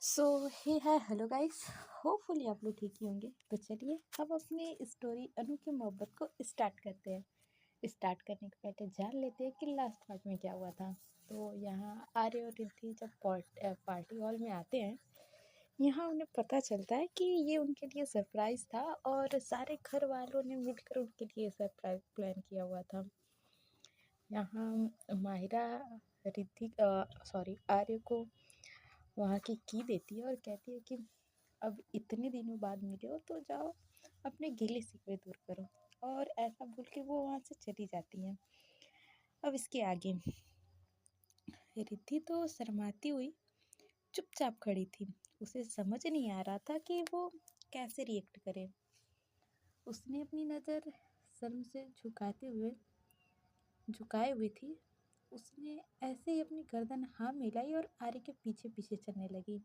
सो हे hi hello guys. Hopefully आप लोग ठीक ही होंगे। तो चलिए हम अपनी स्टोरी अनु की मोहब्बत को स्टार्ट करते हैं। स्टार्ट करने के पहले जान लेते हैं कि लास्ट पार्ट में क्या हुआ था। तो यहाँ आर्य और रिद्धि जब पार्टी हॉल में आते हैं, यहाँ उन्हें पता चलता है कि ये उनके लिए सरप्राइज़ था और सारे घर वालों ने मिलकर उनके लिए सरप्राइज प्लान किया हुआ था। यहाँ माहिरा रिद्धि आर्य को वहाँ की देती है और कहती है कि अब इतने दिनों बाद मिले हो तो जाओ अपने गिले शिकवे दूर करो, और ऐसा बोल के वो वहाँ से चली जाती हैं। अब इसके आगे रिद्धि तो शर्माती हुई चुपचाप खड़ी थी। उसे समझ नहीं आ रहा था कि वो कैसे रिएक्ट करे। उसने अपनी नज़र शर्म से झुकाए हुए थी। उसने ऐसे ही अपनी गर्दन हाँ मिलाई और आर्य के पीछे पीछे चलने लगी।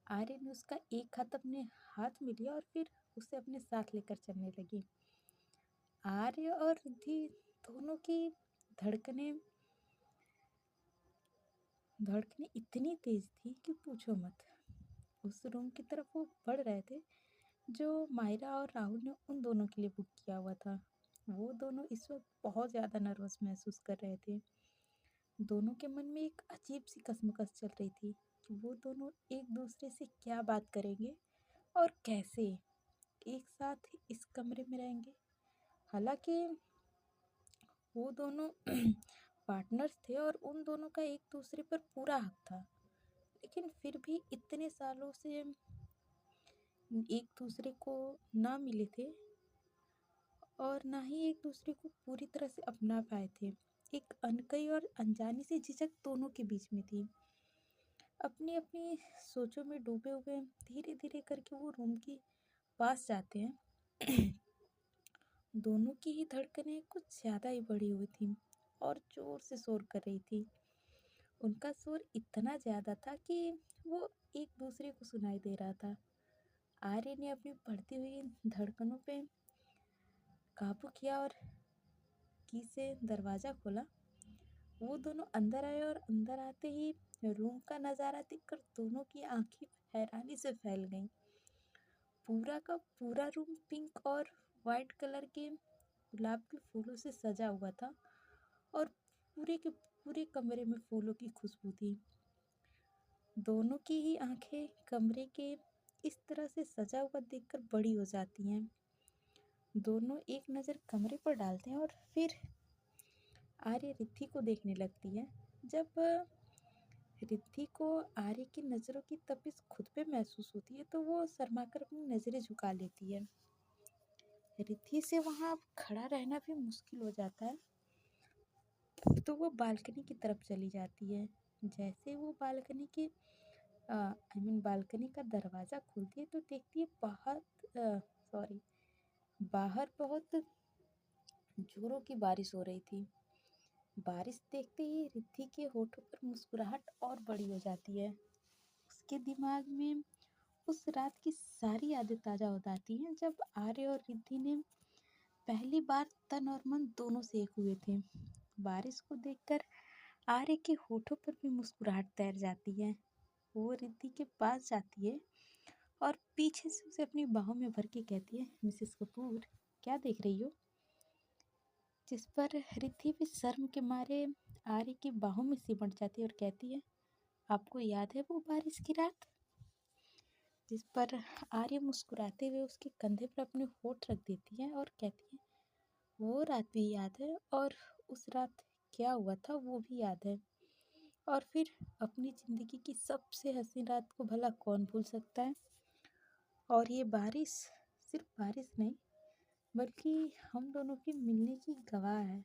आर्य ने उसका एक हाथ अपने हाथ में लिया और फिर उसे अपने साथ लेकर चलने लगी। आर्य और रिद्धि दोनों की धड़कनें इतनी तेज थी कि पूछो मत। उस रूम की तरफ वो बढ़ रहे थे जो मायरा और राहुल ने उन दोनों के लिए बुक किया हुआ था। वो दोनों इस वक्त बहुत ज़्यादा नर्वस महसूस कर रहे थे। दोनों के मन में एक अजीब सी कशमकश चल रही थी कि वो दोनों एक दूसरे से क्या बात करेंगे और कैसे एक साथ इस कमरे में रहेंगे। हालांकि वो दोनों पार्टनर्स थे और उन दोनों का एक दूसरे पर पूरा हक था, लेकिन फिर भी इतने सालों से एक दूसरे को ना मिले थे और ना ही एक दूसरे को पूरी तरह से अपना पाए थे। एक अनकही और अनजानी सी झिझक दोनों के बीच में थी। अपनी अपनी सोचों में डूबे हुए धीरे धीरे करके वो रूम के पास जाते हैं। दोनों की ही धड़कनें कुछ ज़्यादा ही बढ़ी हुई थी और ज़ोर से शोर कर रही थी। उनका शोर इतना ज़्यादा था कि वो एक दूसरे को सुनाई दे रहा था। आर्य ने अपनी बढ़ती हुई धड़कनों पे काबू किया और की से दरवाज़ा खोला। वो दोनों अंदर आए और अंदर आते ही रूम का नज़ारा देखकर दोनों की आंखें हैरानी से फैल गईं। पूरा का पूरा रूम पिंक और वाइट कलर के गुलाब के फूलों से सजा हुआ था और पूरे के पूरे कमरे में फूलों की खुशबू थी। दोनों की ही आंखें कमरे के इस तरह से सजा हुआ देखकर बड़ी हो जाती हैं। दोनों एक नज़र कमरे पर डालते हैं और फिर आर्य रिद्धि को देखने लगती है। जब रिद्धि को आर्य की नज़रों की तपिश खुद पे महसूस होती है तो वो शर्माकर अपनी नज़रें झुका लेती है। रिद्धि से वहाँ खड़ा रहना भी मुश्किल हो जाता है, तो वो बालकनी की तरफ चली जाती है। जैसे वो बालकनी का दरवाज़ा खोलती है तो देखती है बाहर बहुत जोरों की बारिश हो रही थी। बारिश देखते ही रिद्धि के होठों पर मुस्कुराहट और बड़ी हो जाती है। उसके दिमाग में उस रात की सारी यादें ताज़ा हो जाती हैं जब आर्य और रिद्धि ने पहली बार तन और मन दोनों से एक हुए थे। बारिश को देखकर आर्य के होठों पर भी मुस्कुराहट तैर जाती है। वो रिद्धि के पास जाती है और पीछे से उसे अपनी बाहों में भर के कहती है, मिसेस कपूर क्या देख रही हो? जिस पर रिद्धि भी शर्म के मारे आर्य की बाहों में सिमट जाती है और कहती है, आपको याद है वो बारिश की रात? जिस पर आर्य मुस्कुराते हुए उसके कंधे पर अपने होठ रख देती है और कहती है, वो रात भी याद है और उस रात क्या हुआ था वो भी याद है। और फिर अपनी ज़िंदगी की सबसे हसीन रात को भला कौन भूल सकता है। और ये बारिश सिर्फ बारिश नहीं बल्कि हम दोनों के मिलने की गवाह है।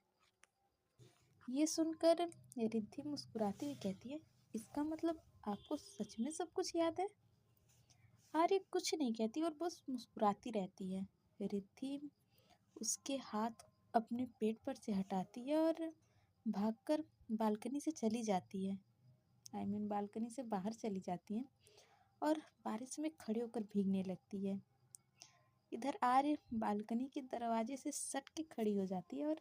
ये सुनकर रिद्धि मुस्कुराती हुई कहती है, इसका मतलब आपको सच में सब कुछ याद है? आर्य कुछ नहीं कहती और बस मुस्कुराती रहती है। रिद्धि उसके हाथ अपने पेट पर से हटाती है और भागकर बालकनी से चली जाती है। बालकनी से बाहर चली जाती है और बारिश में खड़े होकर भीगने लगती है। इधर आर्य बालकनी के दरवाजे से सट के खड़ी हो जाती है और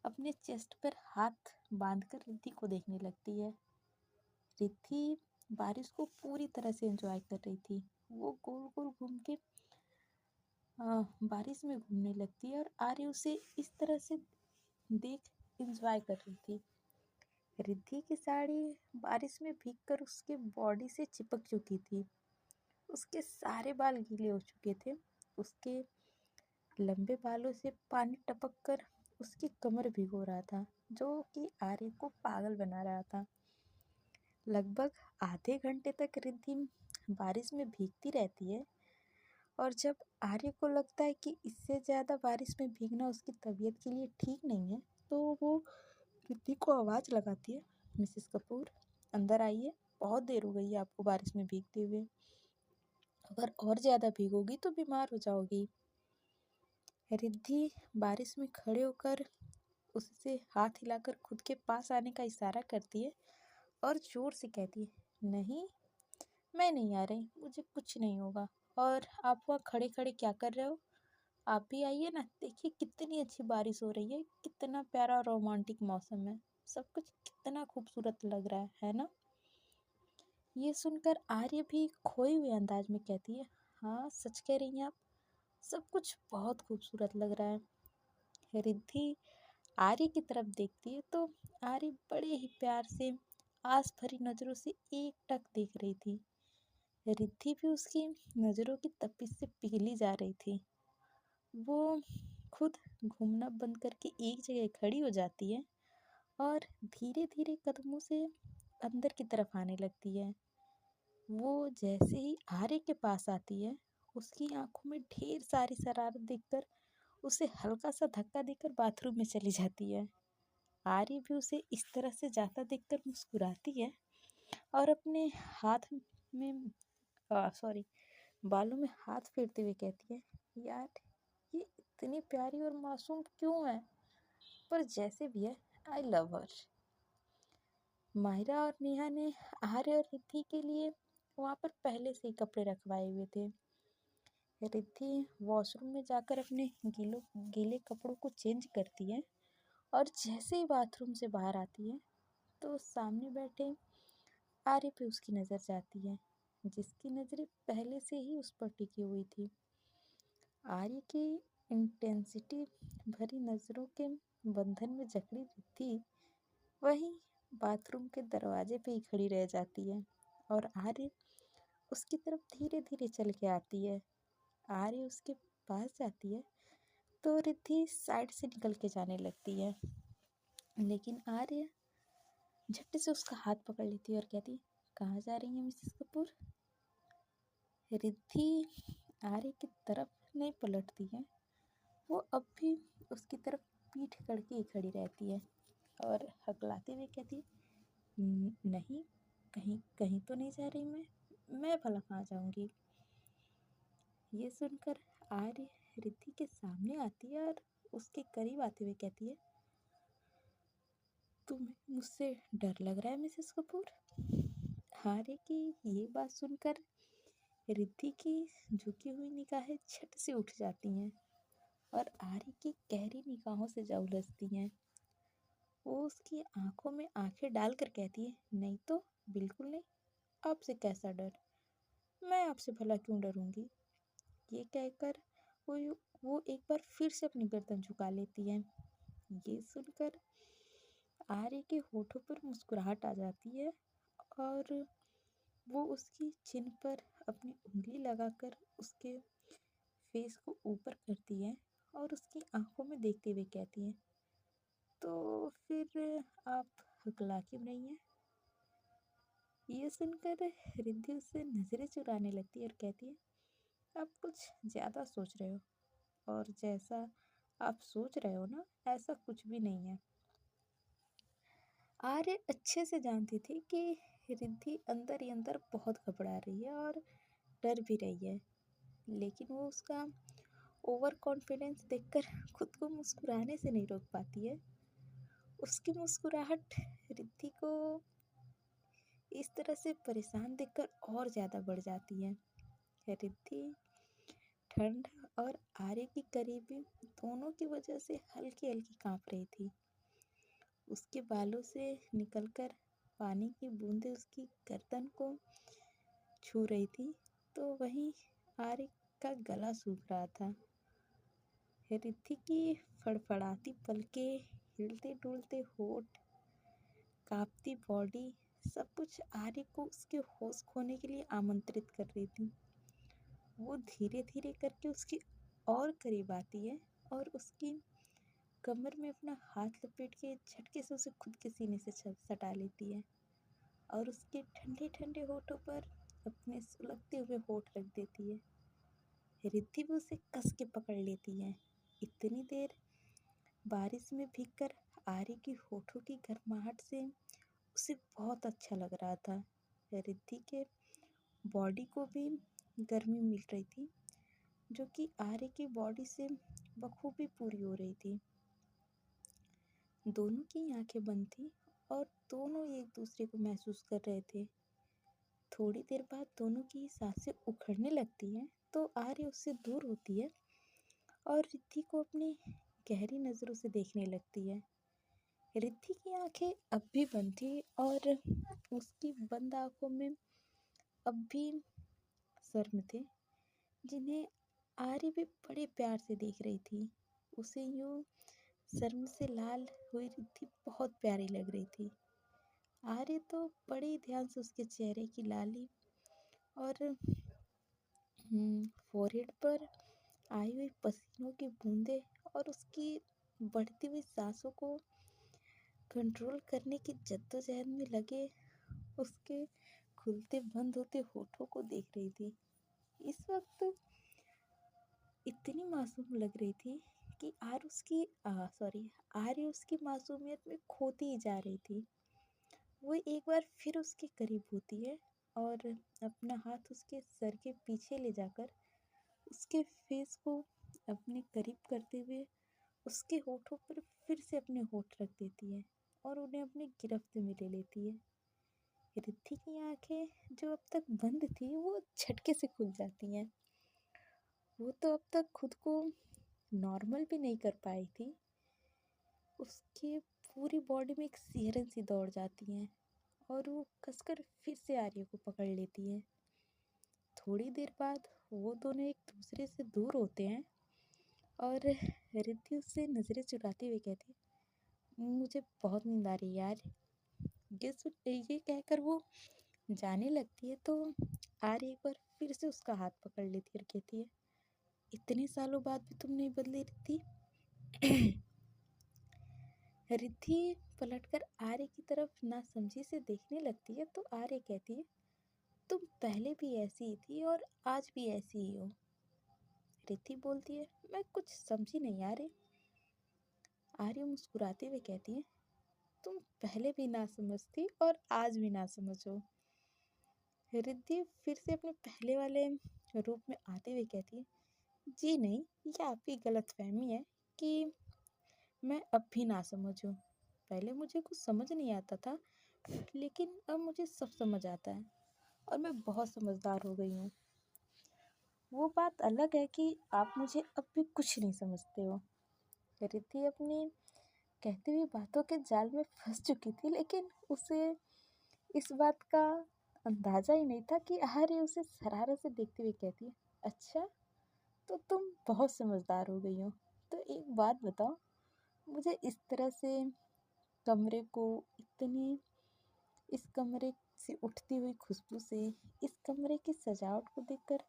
अपने चेस्ट पर हाथ बांधकर रिद्धि को देखने लगती है। रिद्धि बारिश को पूरी तरह से एंजॉय कर रही थी। वो गोल गोल घूम के बारिश में घूमने लगती है और आर्य उसे इस तरह से देख एंजॉय कर रही थी। रिद्धि की साड़ी बारिश में भीगकर उसके बॉडी से चिपक चुकी थी। उसके सारे बाल गीले हो चुके थे। उसके लंबे बालों से पानी टपक कर उसकी कमर भिगो रहा था, जो कि आर्य को पागल बना रहा था। लगभग आधे घंटे तक रिद्धि बारिश में भीगती रहती है और जब आर्य को लगता है कि इससे ज़्यादा बारिश में भीगना उसकी तबीयत के लिए ठीक नहीं है, तो वो रिद्धि को आवाज़ लगाती है, मिसेस कपूर अंदर आइए, बहुत देर हो गई है आपको बारिश में भीगते हुए। अगर और ज़्यादा भीगोगी तो बीमार हो जाओगी। रिद्धि बारिश में खड़े होकर उससे हाथ हिलाकर खुद के पास आने का इशारा करती है और जोर से कहती है, नहीं, मैं नहीं आ रही, मुझे कुछ नहीं होगा। और आप वहाँ खड़े खड़े क्या कर रहे हो? आप भी आइए ना, देखिए कितनी अच्छी बारिश हो रही है, कितना प्यारा रोमांटिक मौसम है, सब कुछ कितना खूबसूरत लग रहा है ना? ये सुनकर आर्य भी खोए हुए अंदाज में कहती है, हाँ सच कह रही हैं आप, सब कुछ बहुत खूबसूरत लग रहा है। रिद्धि आर्य की तरफ देखती है तो आर्य बड़े ही प्यार से आस भरी नजरों से एकटक देख रही थी। रिद्धि भी उसकी नजरों की तपिश से पिघली जा रही थी। वो खुद घूमना बंद करके एक जगह खड़ी हो जाती है और धीरे धीरे कदमों से अंदर की तरफ आने लगती है। वो जैसे ही आर्य के पास आती है, उसकी आंखों में ढेर सारी शरारत देखकर उसे हल्का सा धक्का देकर बाथरूम में चली जाती है। आर्य भी उसे इस तरह से जाता देखकर मुस्कुराती है और अपने हाथ में सॉरी बालों में हाथ फेरते हुए कहती है, यार ये इतनी प्यारी और मासूम क्यों है, पर जैसे भी है आई लव हर। माहिरा और नेहा ने आर्य और रिद्धि के लिए वहाँ पर पहले से ही कपड़े रखवाए हुए थे। रिद्धि वॉशरूम में जाकर अपने गीले कपड़ों को चेंज करती है और जैसे ही बाथरूम से बाहर आती है तो सामने बैठे आर्य पे उसकी नज़र जाती है, जिसकी नज़रें पहले से ही उस पर टिकी हुई थी। आर्य की इंटेंसिटी भरी नज़रों के बंधन में जकड़ी रिद्धि वहीं बाथरूम के दरवाजे पे ही खड़ी रह जाती है और आर्य उसकी तरफ धीरे धीरे चल के आती है। आर्य उसके पास जाती है तो रिद्धि साइड से निकल के जाने लगती है, लेकिन आर्य झट से उसका हाथ पकड़ लेती है और कहती है, कहाँ जा रही हैं मिसेस कपूर? रिद्धि आर्य की तरफ नहीं पलटती है। वो अब भी उसकी तरफ पीठ करके ही खड़ी रहती है और हकलाते हुए कहती है, नहीं, कहीं कहीं तो नहीं जा रही मैं भला कहाँ जाऊंगी?" ये सुनकर आर्य रिद्धि के सामने आती है और उसके करीब आते हुए कहती है, तुम्हें मुझसे डर लग रहा है मिसेस कपूर? आर्य की ये बात सुनकर रिद्धि की झुकी हुई निगाहें झट से उठ जाती हैं और आर्य की गहरी निगाहों से जा उलझती हैं। वो उसकी आंखों में आंखें डालकर कहती है, नहीं तो, बिल्कुल नहीं, आपसे कैसा डर, मैं आपसे भला क्यों डरूंगी? ये कहकर वो वो एक बार फिर से अपनी गर्दन झुका लेती है। ये सुनकर आर्य के होठों पर मुस्कुराहट आ जाती है और वो उसकी चिन पर अपनी उंगली लगाकर उसके फेस को ऊपर करती है और उसकी आंखों में देखते हुए कहती है, तो फिर आप हकला क्यों नहीं है? ये सुनकर रिद्धि उससे नजरें चुराने लगती है और कहती है, आप कुछ ज्यादा सोच रहे हो और जैसा आप सोच रहे हो ना, ऐसा कुछ भी नहीं है। आर्य अच्छे से जानती थी कि रिद्धि अंदर ही अंदर बहुत घबरा रही है और डर भी रही है, लेकिन वो उसका ओवर कॉन्फिडेंस देखकर खुद को मुस्कुराने से नहीं रोक पाती है। उसकी मुस्कुराहट रिद्धि को इस तरह से परेशान देखकर और ज़्यादा बढ़ जाती है। रिद्धि ठंड और आर्य की करीबी दोनों की वजह से हल्की हल्की कांप रही थी। उसके बालों से निकलकर पानी की बूंदें उसकी गर्दन को छू रही थी तो वहीं आर्य का गला सूख रहा था। रिद्धि की फड़फड़ाती पलकें, हिलते डुलते होठ, कांपती बॉडी, सब कुछ आर्य को उसके होश खोने के लिए आमंत्रित कर रही थी। वो धीरे धीरे करके उसके और करीब आती है और उसकी कमर में अपना हाथ लपेट के झटके से उसे खुद के सीने से सटा लेती है और उसके ठंडे ठंडे होठों पर अपने सुलगते हुए होठ रख देती है। रिद्धि भी उसे कस के पकड़ लेती है। इतनी देर बारिश में भीगकर आर्य की होठों की गर्माहट से उसे बहुत अच्छा लग रहा था। रिद्धि के बॉडी को भी गर्मी मिल रही थी जो कि आर्य की बॉडी से बखूबी पूरी हो रही थी। दोनों की आंखें बंद थी और दोनों एक दूसरे को महसूस कर रहे थे। थोड़ी देर बाद दोनों की सांसें उखड़ने लगती हैं तो आर्य उससे दूर होती है और रिद्धि को अपनी गहरी नज़रों से देखने लगती है। रिद्धि की आंखें अब भी बंद थी और उसकी बंद आंखों में अब भी शर्म थे जिन्हें आर्य भी बड़े प्यार से देख रही थी। उसे यूं शर्म से लाल हुई रिद्धि बहुत प्यारी लग रही थी। आर्य तो बड़े ध्यान से उसके चेहरे की लाली और फोrehead पर आई हुई पसीनों की बूंदें और उसकी बढ़ती हुई सांसों को कंट्रोल करने की जद्दोजहद में लगे उसके खुलते बंद होते होठों को देख रही थी। इस वक्त इतनी मासूम लग रही थी कि आर्य उसकी मासूमियत में खोती ही जा रही थी। वो एक बार फिर उसके करीब होती है और अपना हाथ उसके सर के पीछे ले जाकर उसके फेस को अपने करीब करते हुए उसके होठों पर फिर से अपने होठ रख देती है और उन्हें अपनी गिरफ्त में ले लेती है। रिद्धि की आंखें जो अब तक बंद थी वो झटके से खुल जाती हैं। वो तो अब तक खुद को नॉर्मल भी नहीं कर पाई थी। उसके पूरी बॉडी में एक सिहरन सी दौड़ जाती है और वो कसकर फिर से आर्य को पकड़ लेती है। थोड़ी देर बाद वो दोनों एक दूसरे से दूर होते हैं और रिद्धि उससे नज़रें चुराते हुए कहती है, मुझे बहुत नींद आ रही है यार। ये कहकर वो जाने लगती है तो आर्य एक बार फिर से उसका हाथ पकड़ लेती है और कहती है, इतने सालों बाद भी तुम नहीं बदली रिद्धि। रिद्धि पलटकर आर्य की तरफ नासमझी से देखने लगती है तो आर्य कहती है, तुम पहले भी ऐसी ही थी और आज भी ऐसी ही हो। रिद्धि बोलती है, मैं कुछ समझी नहीं आर्य। आर्य मुस्कुराते हुए कहती है, तुम पहले भी नासमझ थी और आज भी नासमझ हो। रिद्धि फिर से अपने पहले वाले रूप में आते हुए कहती है, जी नहीं, ये आपकी गलतफहमी है कि मैं अब भी नासमझ हूँ। पहले मुझे कुछ समझ नहीं आता था लेकिन अब मुझे सब समझ आता है और मैं बहुत समझदार हो गई हूँ। वो बात अलग है कि आप मुझे अब भी कुछ नहीं समझते हो। रिद्धि अपनी कहती हुई बातों के जाल में फंस चुकी थी लेकिन उसे इस बात का अंदाजा ही नहीं था कि आर्य उसे शरारत से देखते हुए कहती है, अच्छा तो तुम बहुत समझदार हो गई हो। तो एक बात बताओ, मुझे इस तरह से कमरे को इस कमरे से उठती हुई खुशबू से इस कमरे की सजावट को देखकर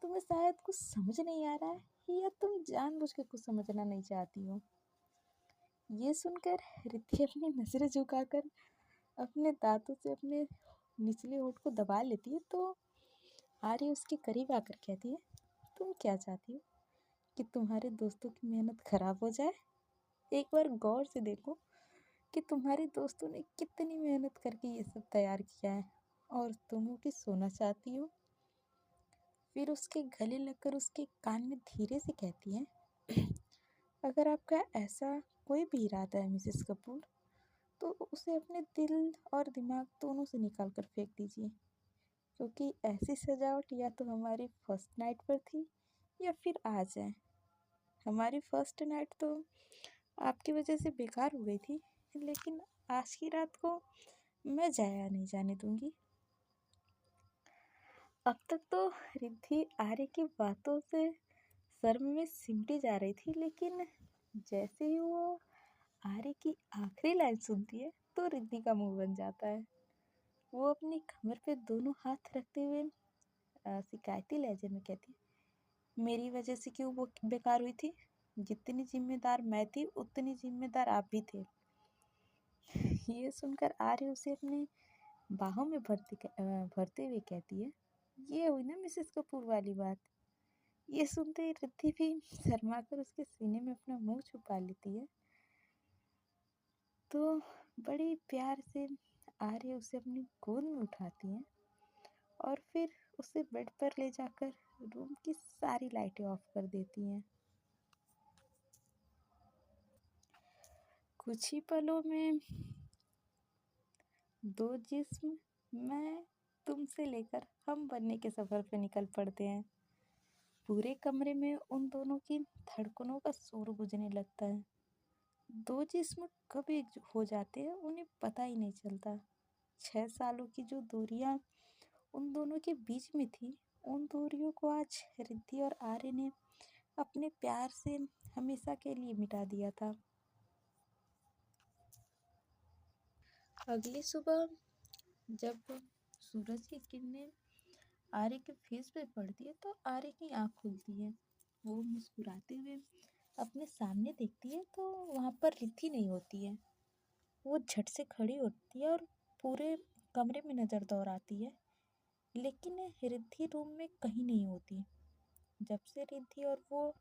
तुम्हें शायद कुछ समझ नहीं आ रहा है या तुम जानबूझ के कुछ समझना नहीं चाहती हो। ये सुनकर रिद्धि अपनी नजरें झुकाकर अपने दांतों से अपने निचले होठ को दबा लेती है तो आर्य उसके करीब आकर कहती है, तुम क्या चाहती हो कि तुम्हारे दोस्तों की मेहनत खराब हो जाए? एक बार गौर से देखो कि तुम्हारे दोस्तों ने कितनी मेहनत करके ये सब तैयार किया है और तुम हो कि सोना चाहती हो। फिर उसके गले लगकर उसके कान में धीरे से कहती है, अगर आपका ऐसा कोई भी इरादा है मिसेस कपूर तो उसे अपने दिल और दिमाग दोनों से निकाल कर फेंक दीजिए, क्योंकि ऐसी सजावट या तो हमारी फर्स्ट नाइट पर थी या फिर आज है। हमारी फर्स्ट नाइट तो आपकी वजह से बेकार हो गई थी लेकिन आज की रात को मैं जाया नहीं जाने दूंगी। अब तक तो रिद्धि आर्य की बातों से शर्म में सिमटी जा रही थी, लेकिन जैसे ही वो आर्य की आखिरी लाइन सुनती है तो रिद्धि का मुंह बन जाता है। वो अपनी कमर पे दोनों हाथ रखते हुए शिकायती लहजे में कहती है, मेरी वजह से क्यों वो बेकार हुई थी? जितनी जिम्मेदार मैं थी उतनी जिम्मेदार आप भी थे। ये सुनकर आर्य उसे अपनी बाहों में भरते हुए कहती है, ये हुई ना मिसेस कपूर वाली बात। ये सुनते ही रिद्धि भी शर्मा कर उसके सीने में अपना मुंह छुपा लेती है। तो बड़ी प्यार से आर्य उसे अपनी गोद में उठाती है और फिर उसे बेड पर ले जाकर रूम की सारी लाइटें ऑफ कर देती हैं। कुछ ही पलों में दो जिस्म, मैं तुमसे लेकर हम बनने के सफर पे निकल पड़ते हैं। पूरे कमरे में उन दोनों की धड़कनों का शोर गूंजने लगता है। दो जिस्म कब एक हो जाते हैं उन्हें पता ही नहीं चलता। 6 सालों की जो दूरियां उन दोनों के बीच में थी, उन दूरियों को आज रिद्धि और आर्य ने अपने प्यार से हमेशा के लिए मिटा दिया था। अगली सुबह जब सूरज की किरणें आर्य के फेस पे पड़ती है तो आर्य की आंख खुलती है। वो मुस्कुराते हुए अपने सामने देखती है तो वहां पर रिद्धि नहीं होती है। वो झट से खड़ी होती है और पूरे कमरे में नजर दौड़ाती है, लेकिन रिद्धि रूम में कहीं नहीं होती। जब से रिद्धि और वो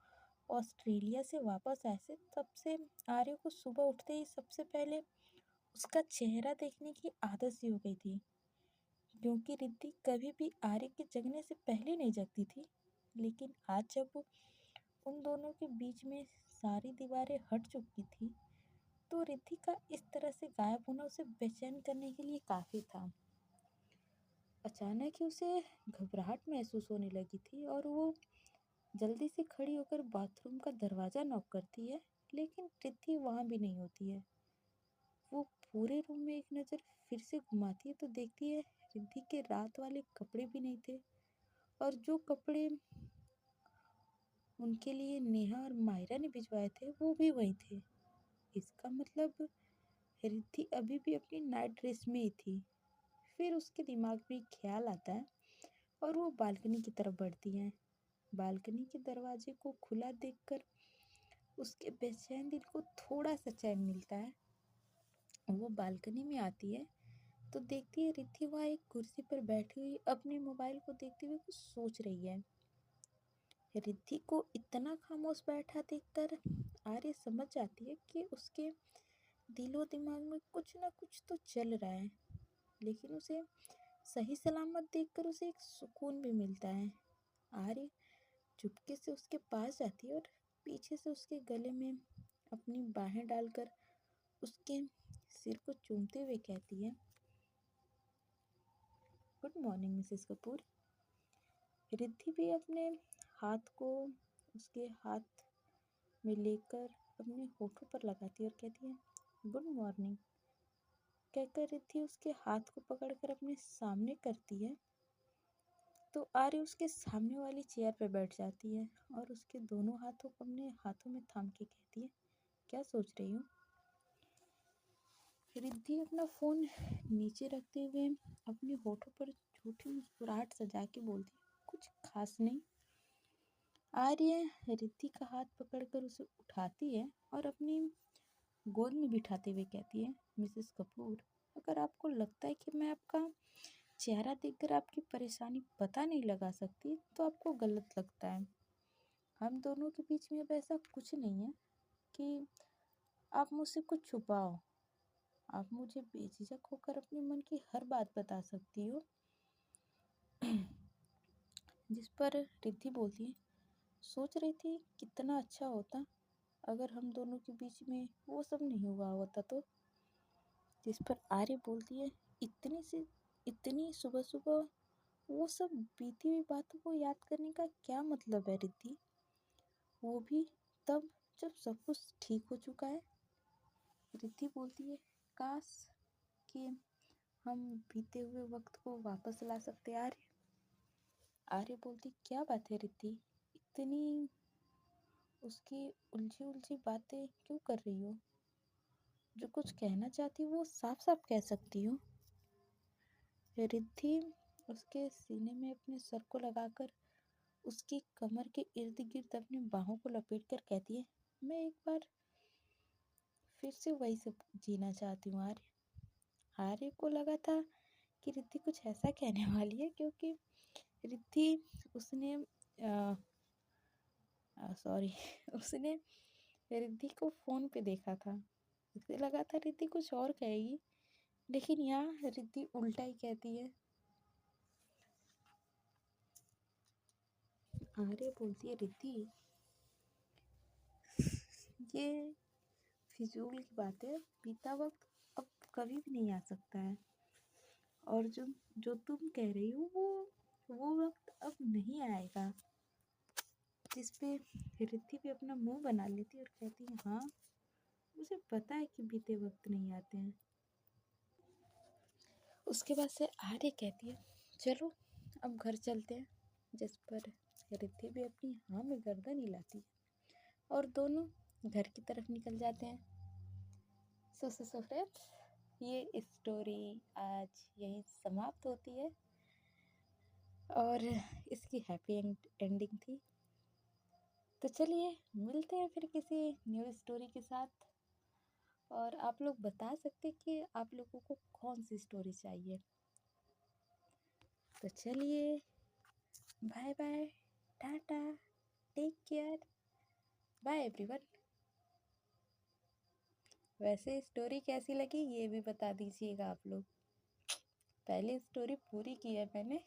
ऑस्ट्रेलिया से वापस आए थे तब से आर्य को सुबह उठते ही सबसे पहले उसका चेहरा देखने की आदत सी हो गई थी, क्योंकि रिद्धि कभी भी आर्य के जगने से पहले नहीं जगती थी। लेकिन आज जब उन दोनों के बीच में सारी दीवारें हट चुकी थी तो रिद्धि का इस तरह से गायब होना उसे बेचैन करने के लिए काफी था। अचानक ही उसे घबराहट महसूस होने लगी थी और वो जल्दी से खड़ी होकर बाथरूम का दरवाजा नॉक करती है, लेकिन रिद्धि वहां भी नहीं होती है। वो पूरे रूम में एक नज़र फिर से घुमाती है तो देखती है रिद्धि के रात वाले कपड़े भी नहीं थे, और जो कपड़े उनके लिए नेहा और मायरा ने भिजवाए थे वो भी वही थे। इसका मतलब रिद्धि अभी भी अपनी नाइट ड्रेस में ही थी। फिर उसके दिमाग में एक ख्याल आता है और वो बालकनी की तरफ बढ़ती है। बालकनी के दरवाजे को खुला देखकर उसके बेचैन दिल को थोड़ा सा चैन मिलता है। वो बालकनी में आती है तो देखती है रिद्धि वहाँ एक कुर्सी पर बैठी हुई अपने मोबाइल को देखते हुए कुछ सोच रही है। रिद्धि को इतना खामोश बैठा देखकर आर्य समझ जाती है कि उसके दिलो दिमाग में कुछ ना कुछ तो चल रहा है, लेकिन उसे सही सलामत देखकर उसे एक सुकून भी मिलता है। आर्य चुपके से उसके पास जाती है और पीछे से उसके गले में अपनी बाहें डालकर उसके सिर को चूमते हुए कहती है, good morning Mrs Kapoor. Riddhi भी अपने हाथ को उसके हाथ में लेकर अपने होठों पर लगाती है और कहती है, गुड मॉर्निंग। कहकर रिद्धि उसके हाथ को पकड़कर अपने सामने करती है तो आर्य उसके सामने वाली चेयर पर बैठ जाती है और उसके दोनों हाथों को अपने हाथों में थाम के कहती है, क्या सोच रही हो? रिद्धि अपना फोन नीचे रखते हुए अपने होठों पर झूठी मुस्कुराहट सजा के बोलती है, कुछ खास नहीं। आर्य रिद्धि का हाथ पकड़कर उसे उठाती है और अपनी गोद में बिठाते हुए कहती है, मिसेस कपूर, अगर आपको लगता है कि मैं आपका चेहरा देखकर आपकी परेशानी पता नहीं लगा सकती तो आपको गलत लगता है। हम दोनों के बीच में अब ऐसा कुछ नहीं है कि आप मुझसे कुछ छुपाओ। आप मुझे बेझिझक होकर अपने मन की हर बात बता सकती हो। जिस पर रिद्धि बोलती है, सोच रही थी कितना अच्छा होता अगर हम दोनों के बीच में वो सब नहीं हुआ होता तो। जिस पर आर्य बोलती है, इतनी सुबह सुबह वो सब बीती हुई बातों को याद करने का क्या मतलब है रिद्धि? वो भी तब जब सब कुछ ठीक हो चुका है। रिद्धि बोलती है, काश कि हम बीते हुए वक्त को वापस ला सकते। आर्य आर्य बोलती, क्या बात है रिद्धि, इतनी उसकी उलझी उलझी बातें क्यों कर रही हो? जो कुछ कहना चाहती हो वो साफ साफ कह सकती हो। रिद्धि उसके सीने में अपने सर को लगाकर उसकी कमर के इर्द गिर्द अपनी बाहों को लपेट कर कहती है, मैं एक बार फिर से वही सब जीना चाहती हूँ। आर्य आर्य को लगा था कि रिद्धि कुछ ऐसा कहने वाली है, क्योंकि रिद्धि उसने सॉरी उसने रिद्धि को फोन पे देखा था। उसे लगा था रिद्धि कुछ और कहेगी, लेकिन यहाँ रिद्धि उल्टा ही कहती है। आर्य बोलती है, रिद्धि ये फिजूल की बात है, बीता वक्त अब कभी भी नहीं आ सकता है, और जो जो तुम कह रही हो वो वक्त अब नहीं आएगा। जिस पे रिद्धि भी अपना मुंह बना लेती और कहती है, हाँ मुझे पता है कि बीते वक्त नहीं आते हैं। उसके बाद से आर्य कहती है, चलो अब घर चलते हैं। जिस पर रिद्धि भी अपनी हाँ में गर्दन हिलाती है और दोनों घर की तरफ निकल जाते हैं। सो फ्रेंड्स, ये स्टोरी आज यहीं समाप्त होती है और इसकी हैप्पी एंडिंग थी। तो चलिए मिलते हैं फिर किसी न्यू स्टोरी के साथ, और आप लोग बता सकते कि आप लोगों को कौन सी स्टोरी चाहिए। तो चलिए, bye bye, tata, take care, bye everyone. वैसे स्टोरी कैसी लगी ये भी बता दीजिएगा आप लोग। पहले स्टोरी पूरी की है मैंने।